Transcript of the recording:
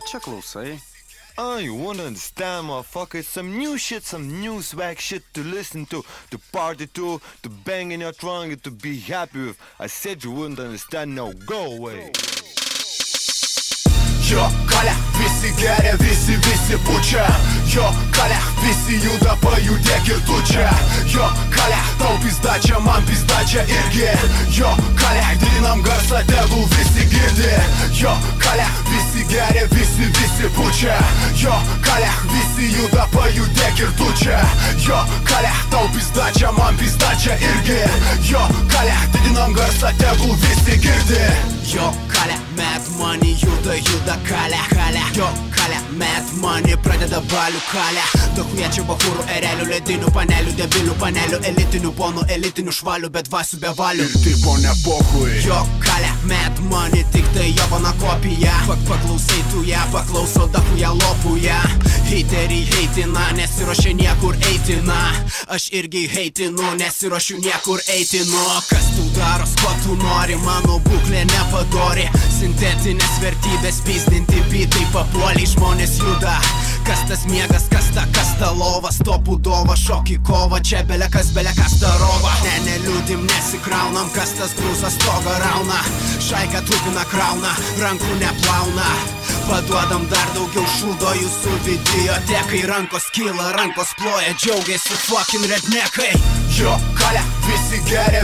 čia klausai? You wanna understand, motherfucker? Some new shit, some new swag shit to listen to party to bang in your trunk and to be happy with. I said you wouldn't understand, now go away. Jo, kalia, visi geria, visi pučia. Jo, kalia, visi juda, pajudėk ir tu čia. Jo, kalia, tau pizdačia, man pizdačia irgi. Jo, kalia, didinam garsą, tegul visi girdi. Jo, kalia, visi geria, visi pučia. Jo, kalia, visi juda, pajudėk ir tu čia. Jo, kalia, tau pizdačia, man pizdačia irgi. Jo, kalia, didinam garsą, tegul visi girdi. Jo, kalia, mad money, juda kalia. Jo, kalia, mad money, pradeda balių kalia. Dahuiečio bahūrų, erelių, ledinių panelių, debilių panelių, elitinių ponų, elitinių švalių, bet vasių be valių. Ir taip o ne pohui. Jo, kalia, mad money, tik tai jobana kopija. Paklausai tu ją, paklauso dahuja lopuja. Heiteriai heitina, nesiruošia niekur eitina. Aš irgi heitinu, nesiruošiu niekur eitinu. Kas tu daros, ko tu nori, mano būklė nepadori. Sintetinės vertybės pizdinti bitai papuoliai, žmonės juda. Kas tas miegas, kas ta lova, stopų dova, šokį kova, čia belekas darova. Neliūdim, nesikraunam, kas tas grūzas stogą rauna. Šaika trupina krauna, rankų neplauna. Paduodam dar daugiau šūdo jūsų videotekai. Rankos kyla, rankos ploja, džiaugiasi fucking rednekai. Jo, kalia, visi geria,